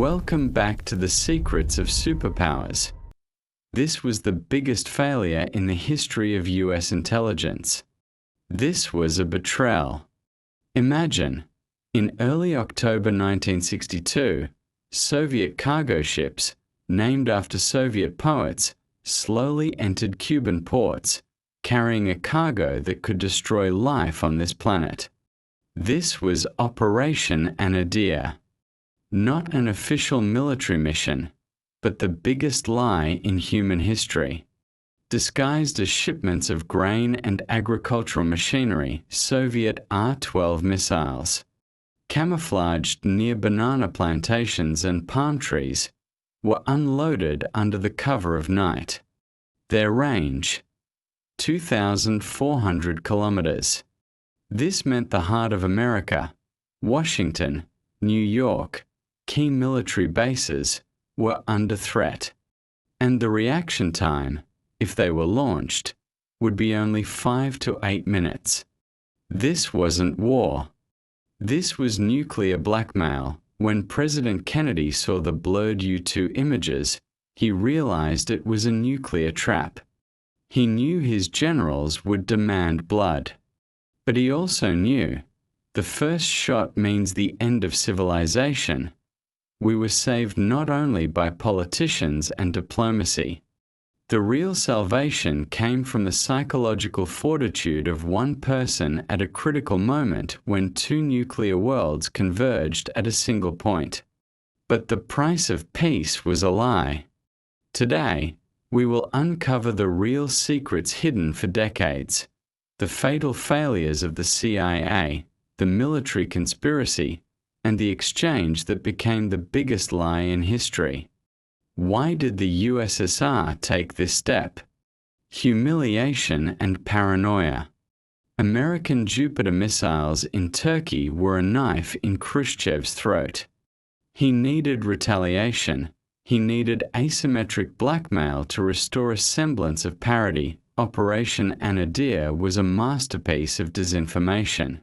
Welcome back to the secrets of superpowers. This was the biggest failure in the history of US intelligence. This was a betrayal. Imagine, in early October 1962, Soviet cargo ships, named after Soviet poets, slowly entered Cuban ports, carrying a cargo that could destroy life on this planet. This was Operation Annihilation. Not an official military mission, but the biggest lie in human history. Disguised as shipments of grain and agricultural machinery, Soviet R-12 missiles, camouflaged near banana plantations and palm trees, were unloaded under the cover of night. Their range, 2,400 kilometers. This meant the heart of America, Washington, New York, key military bases, were under threat. And the reaction time, if they were launched, would be only 5 to 8 minutes. This wasn't war. This was nuclear blackmail. When President Kennedy saw the blurred U-2 images, he realized it was a nuclear trap. He knew his generals would demand blood. But he also knew the first shot means the end of civilization. We were saved not only by politicians and diplomacy. The real salvation came from the psychological fortitude of one person at a critical moment when two nuclear worlds converged at a single point. But the price of peace was a lie. Today, we will uncover the real secrets hidden for decades. The fatal failures of the CIA, the military conspiracy, and the exchange that became the biggest lie in history. Why did the USSR take this step? Humiliation and paranoia. American Jupiter missiles in Turkey were a knife in Khrushchev's throat. He needed retaliation. He needed asymmetric blackmail to restore a semblance of parity. Operation Annihilation was a masterpiece of disinformation.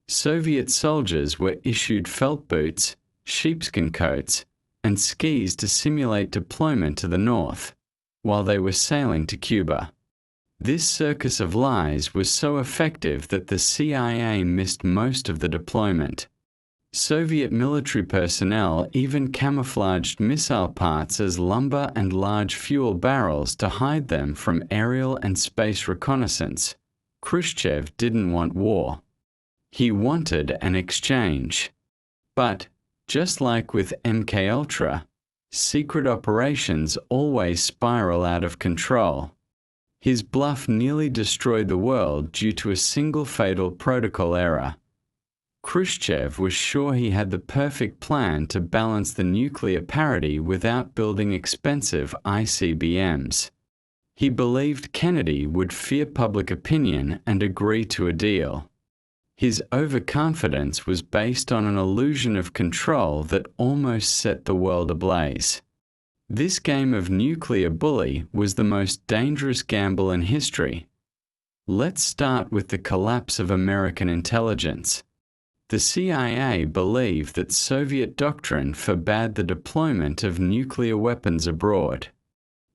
Soviet soldiers were issued felt boots, sheepskin coats, and skis to simulate deployment to the north, while they were sailing to Cuba. This circus of lies was so effective that the CIA missed most of the deployment. Soviet military personnel even camouflaged missile parts as lumber and large fuel barrels to hide them from aerial and space reconnaissance. Khrushchev didn't want war. He wanted an exchange. But, just like with MKUltra, secret operations always spiral out of control. His bluff nearly destroyed the world due to a single fatal protocol error. Khrushchev was sure he had the perfect plan to balance the nuclear parity without building expensive ICBMs. He believed Kennedy would fear public opinion and agree to a deal. His overconfidence was based on an illusion of control that almost set the world ablaze. This game of nuclear bully was the most dangerous gamble in history. Let's start with the collapse of American intelligence. The CIA believed that Soviet doctrine forbade the deployment of nuclear weapons abroad.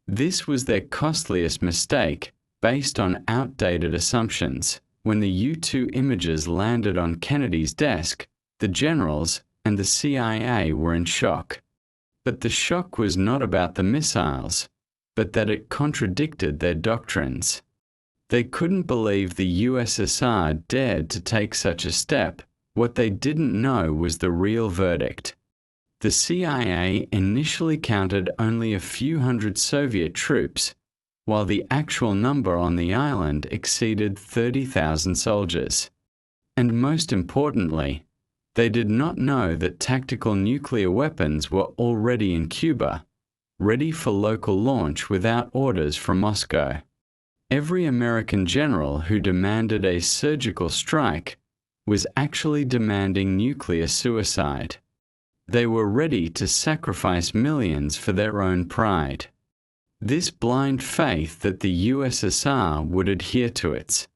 This was their costliest mistake, based on outdated assumptions. When the U-2 images landed on Kennedy's desk, the generals and the CIA were in shock. But the shock was not about the missiles, but that it contradicted their doctrines. They couldn't believe the USSR dared to take such a step. What they didn't know was the real verdict. The CIA initially counted only a few hundred Soviet troops, while the actual number on the island exceeded 30,000 soldiers. And most importantly, they did not know that tactical nuclear weapons were already in Cuba, ready for local launch without orders from Moscow. Every American general who demanded a surgical strike was actually demanding nuclear suicide. They were ready to sacrifice millions for their own pride. This blind faith that the USSR would adhere to its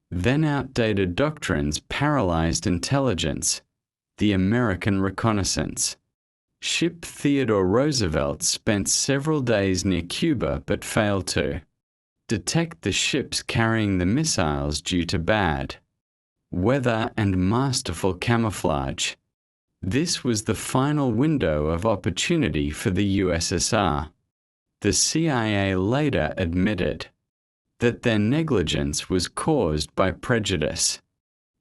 then outdated doctrines paralyzed intelligence, the American reconnaissance. Ship Theodore Roosevelt spent several days near Cuba but failed to detect the ships carrying the missiles due to bad weather and masterful camouflage. This was the final window of opportunity for the USSR. The CIA later admitted that their negligence was caused by prejudice.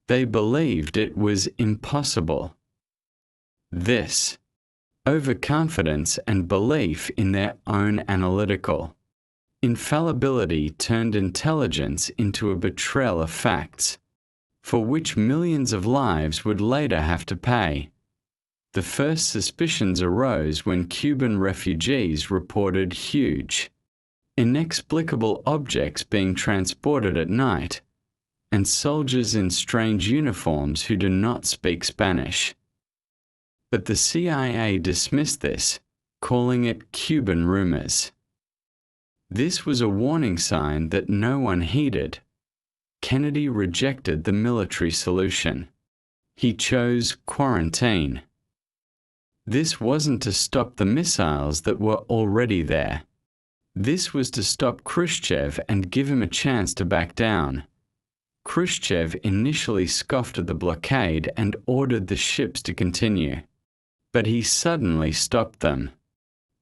They believed it was impossible. This overconfidence and belief in their own analytical infallibility turned intelligence into a betrayal of facts, for which millions of lives would later have to pay. The first suspicions arose when Cuban refugees reported huge, inexplicable objects being transported at night, and soldiers in strange uniforms who do not speak Spanish. But the CIA dismissed this, calling it Cuban rumors. This was a warning sign that no one heeded. Kennedy rejected the military solution. He chose quarantine. This wasn't to stop the missiles that were already there. This was to stop Khrushchev and give him a chance to back down. Khrushchev initially scoffed at the blockade and ordered the ships to continue. But he suddenly stopped them.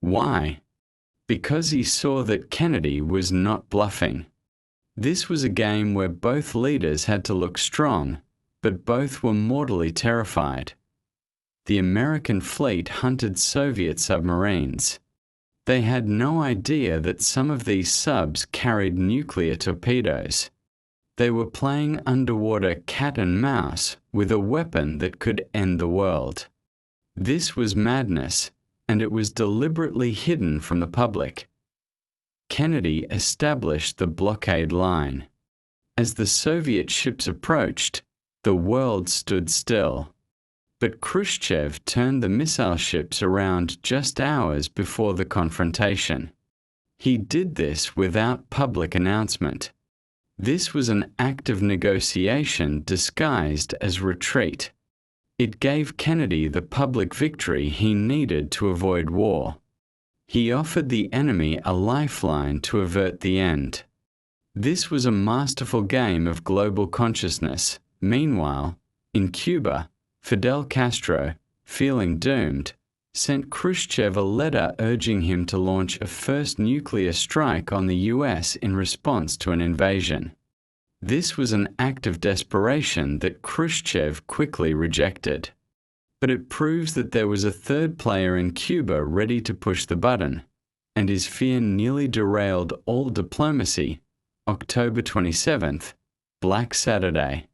Why? Because he saw that Kennedy was not bluffing. This was a game where both leaders had to look strong, but both were mortally terrified. The American fleet hunted Soviet submarines. They had no idea that some of these subs carried nuclear torpedoes. They were playing underwater cat and mouse with a weapon that could end the world. This was madness, and it was deliberately hidden from the public. Kennedy established the blockade line. As the Soviet ships approached, the world stood still. But Khrushchev turned the missile ships around just hours before the confrontation. He did this without public announcement. This was an act of negotiation disguised as retreat. It gave Kennedy the public victory he needed to avoid war. He offered the enemy a lifeline to avert the end. This was a masterful game of global consciousness. Meanwhile, in Cuba, Fidel Castro, feeling doomed, sent Khrushchev a letter urging him to launch a first nuclear strike on the US in response to an invasion. This was an act of desperation that Khrushchev quickly rejected. But it proves that there was a third player in Cuba ready to push the button, and his fear nearly derailed all diplomacy. October 27th, Black Saturday.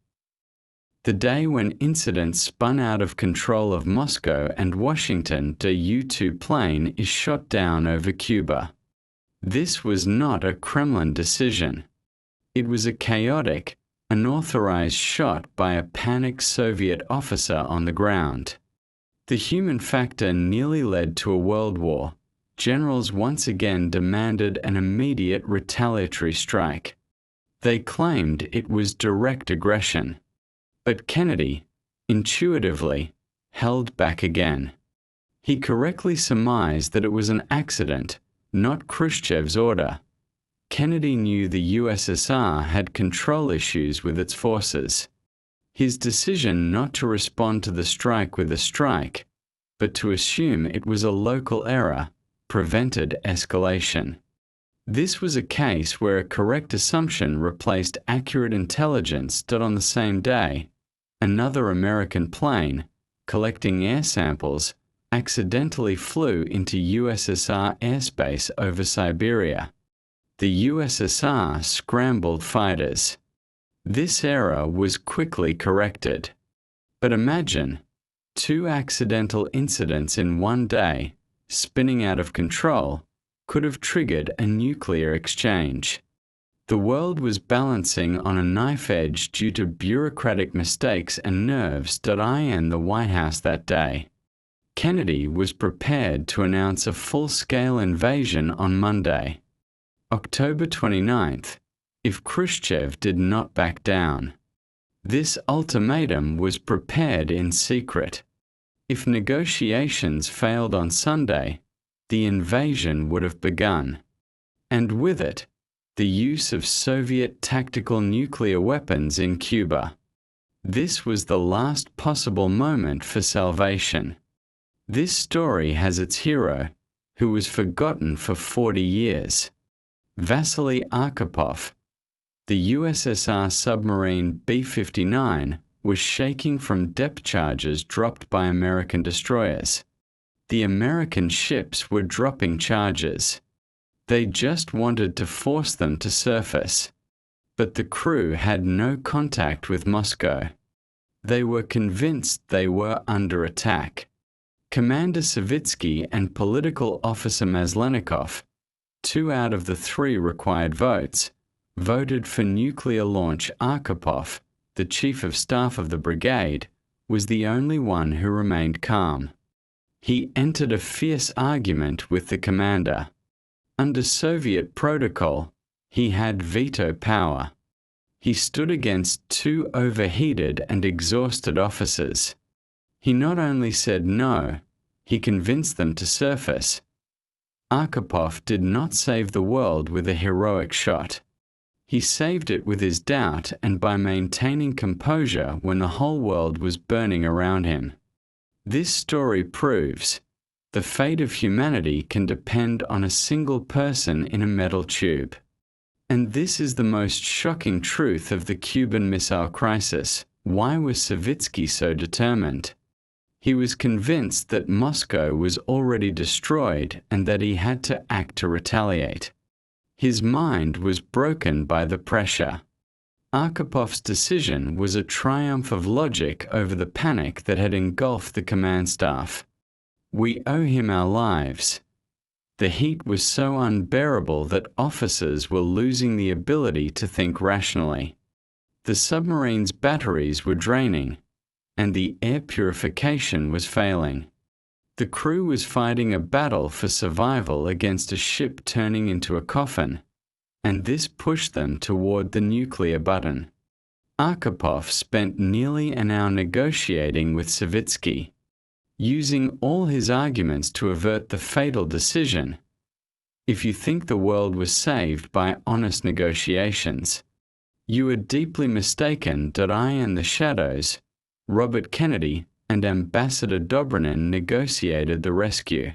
The day when incidents spun out of control of Moscow and Washington, the U-2 plane is shot down over Cuba. This was not a Kremlin decision. It was a chaotic, unauthorized shot by a panicked Soviet officer on the ground. The human factor nearly led to a world war. Generals once again demanded an immediate retaliatory strike. They claimed it was direct aggression. But Kennedy, intuitively, held back again. He correctly surmised that it was an accident, not Khrushchev's order. Kennedy knew the USSR had control issues with its forces. His decision not to respond to the strike with a strike, but to assume it was a local error, prevented escalation. This was a case where a correct assumption replaced accurate intelligence that on the same day, another American plane, collecting air samples, accidentally flew into USSR airspace over Siberia. The USSR scrambled fighters. This error was quickly corrected. But imagine, 2 accidental incidents in one day, spinning out of control, could have triggered a nuclear exchange. The world was balancing on a knife edge due to bureaucratic mistakes and nerves that in the White House that day. Kennedy was prepared to announce a full-scale invasion on Monday, October 29th, if Khrushchev did not back down. This ultimatum was prepared in secret. If negotiations failed on Sunday, the invasion would have begun, and with it, the use of Soviet tactical nuclear weapons in Cuba. This was the last possible moment for salvation. This story has its hero, who was forgotten for 40 years. Vasily Arkhipov. The USSR submarine B-59 was shaking from depth charges dropped by American destroyers. The American ships were dropping charges. They just wanted to force them to surface. But the crew had no contact with Moscow. They were convinced they were under attack. Commander Savitsky and political officer Maslenikov, 2 out of the 3 required votes, voted for nuclear launch. Arkhipov, the chief of staff of the brigade, was the only one who remained calm. He entered a fierce argument with the commander. Under Soviet protocol, he had veto power. He stood against 2 overheated and exhausted officers. He not only said no, he convinced them to surface. Arkhipov did not save the world with a heroic shot. He saved it with his doubt and by maintaining composure when the whole world was burning around him. This story proves the fate of humanity can depend on a single person in a metal tube. And this is the most shocking truth of the Cuban Missile Crisis. Why was Savitsky so determined? He was convinced that Moscow was already destroyed and that he had to act to retaliate. His mind was broken by the pressure. Archipov's decision was a triumph of logic over the panic that had engulfed the command staff. We owe him our lives. The heat was so unbearable that officers were losing the ability to think rationally. The submarine's batteries were draining, and the air purification was failing. The crew was fighting a battle for survival against a ship turning into a coffin, and this pushed them toward the nuclear button. Arkhipov spent nearly an hour negotiating with Savitsky, using all his arguments to avert the fatal decision. If you think the world was saved by honest negotiations, you are deeply mistaken. I in the shadows, Robert Kennedy and Ambassador Dobrynin negotiated the rescue.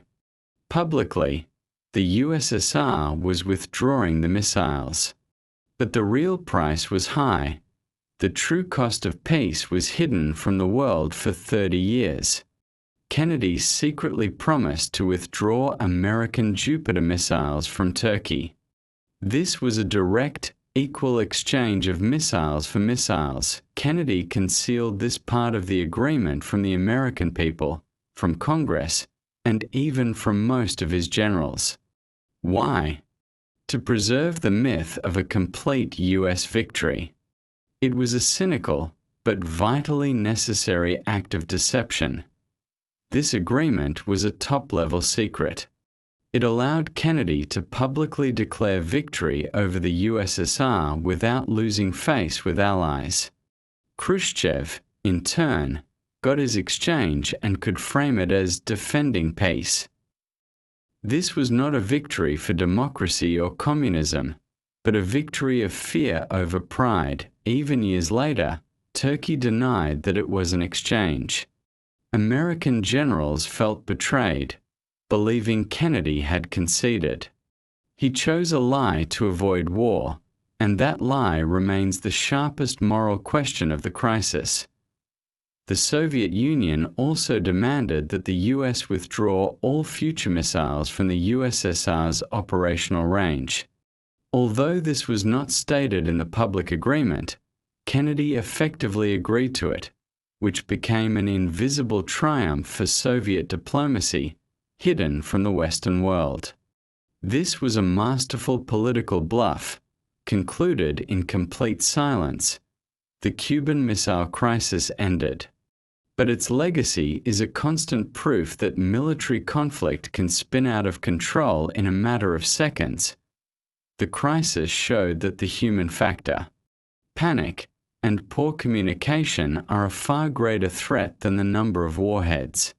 Publicly, the USSR was withdrawing the missiles. But the real price was high. The true cost of peace was hidden from the world for 30 years. Kennedy secretly promised to withdraw American Jupiter missiles from Turkey. This was a direct, equal exchange of missiles for missiles. Kennedy concealed this part of the agreement from the American people, from Congress, and even from most of his generals. Why? To preserve the myth of a complete U.S. victory. It was a cynical, but vitally necessary act of deception. This agreement was a top-level secret. It allowed Kennedy to publicly declare victory over the USSR without losing face with allies. Khrushchev, in turn, got his exchange and could frame it as defending peace. This was not a victory for democracy or communism, but a victory of fear over pride. Even years later, Turkey denied that it was an exchange. American generals felt betrayed, believing Kennedy had conceded. He chose a lie to avoid war, and that lie remains the sharpest moral question of the crisis. The Soviet Union also demanded that the US withdraw all future missiles from the USSR's operational range. Although this was not stated in the public agreement, Kennedy effectively agreed to it, which became an invisible triumph for Soviet diplomacy, hidden from the Western world. This was a masterful political bluff, concluded in complete silence. The Cuban Missile Crisis ended. But its legacy is a constant proof that military conflict can spin out of control in a matter of seconds. The crisis showed that the human factor, panic, and poor communication are a far greater threat than the number of warheads.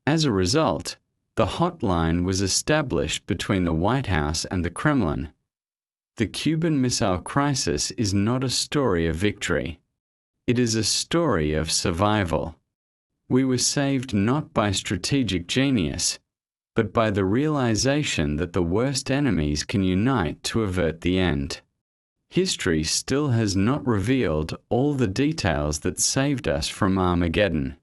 As a result, the hotline was established between the White House and the Kremlin. The Cuban Missile Crisis is not a story of victory. It is a story of survival. We were saved not by strategic genius, but by the realization that the worst enemies can unite to avert the end. History still has not revealed all the details that saved us from Armageddon,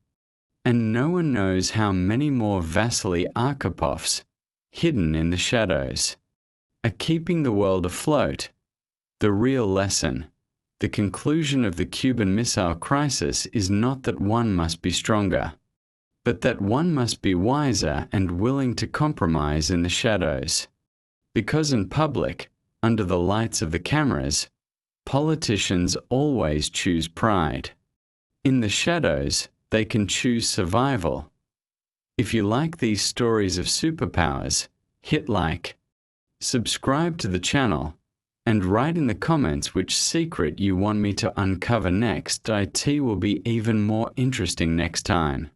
and no one knows how many more Vasily Archipovs, hidden in the shadows, are keeping the world afloat. The real lesson, the conclusion of the Cuban Missile Crisis, is not that one must be stronger, but that one must be wiser and willing to compromise in the shadows. Because in public, under the lights of the cameras, politicians always choose pride. In the shadows, they can choose survival. If you like these stories of superpowers, hit like, subscribe to the channel, and write in the comments which secret you want me to uncover next. It will be even more interesting next time.